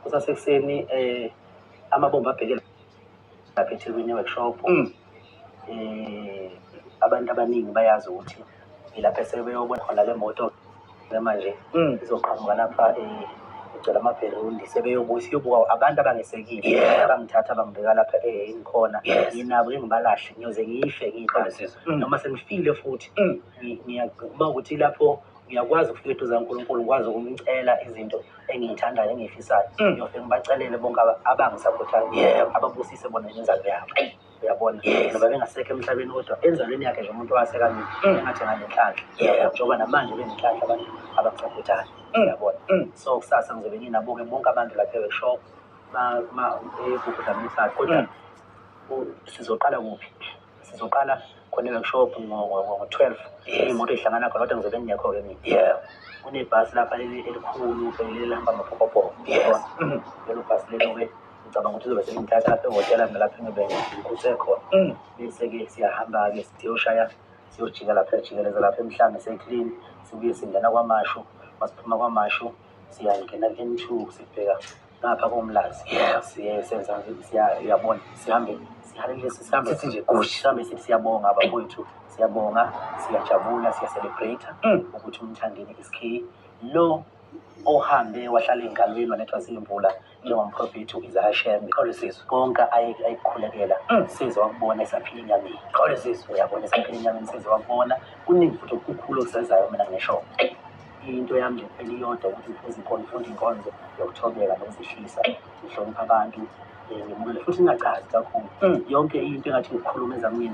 kusasekuseni amabomba abhekele lapha eThekwini workshop. Abantu abaningi bayazi ukuthi ilapha esebeyobona khona le moto manje izoqhamuka lapha icela amabherundi siyobuka abantu abangesekile abangithatha bangibeka lapha engikhona nginabo engibalahle ngiyoze ngife noma sengifile futhi uma ukuthi lapho ngiyakwazi ukufika eduze kaNkulunkulu ngikwazi ukumcela izinto engiyithandayo engiyifisayo ngiyofike ngibacelele bonke abangisapothayo ababusise bona nenzalo yabo. Uyabona ngoba bengasekho emhlabeni kodwa enzalweni yakhe nje umuntu owaseka mina engathi nganenhlanhla njengoba namanje benenhlanhla abantu abangicaputayo. Uyabona so kusasa ngizobe nginabo-ke bonke abantu lapha e-workshop kodwa sizoqala kuphi? Sizoqala khona e-workshop ngo-12 imoto ehlangana khona kodwa ngizobe ngingekho-ke mina. Kunebhasi lapha elikhulu elihamba amaphokopho. Lelo bhasi lelo-ke ngicabanga ukuthi lizobe selingithatha lapha ehhotela mina lapha engibe ngikhuthe khona. Bese-ke siyahamba-ke siyojika lapha sijikeleza lapha eMhlanga St. Sibuye singena KwaMashu. Masiphuma KwaMashu siyangena N2 sibheka ngapha koMlazi. Uyabona sihambe sithi nje sihambe sithi siyabonga abafowethu, siyabonga, siyajabula, siyacelebrate ukuthi uMthandeni SK lo ohambe wahlala ey'ngalweni wanethwa ziy'mvula njengomprofethi u-Isaiah Shembe. Konke ayikhulekela size wakubona esaphila enyameni. Uyabona esaphila enyameni size wakubona. Kuningi futhi okukhulu okusezayo mina ngisho into yami nje kuphela iyodwa ukuthi ngifunda inkonzo yokuthobeka nokuzihlisa, ngihloniphe abantu, ngimukele futhi ngingachazi kakhulu yonke into engathi ngikhulumeza mina.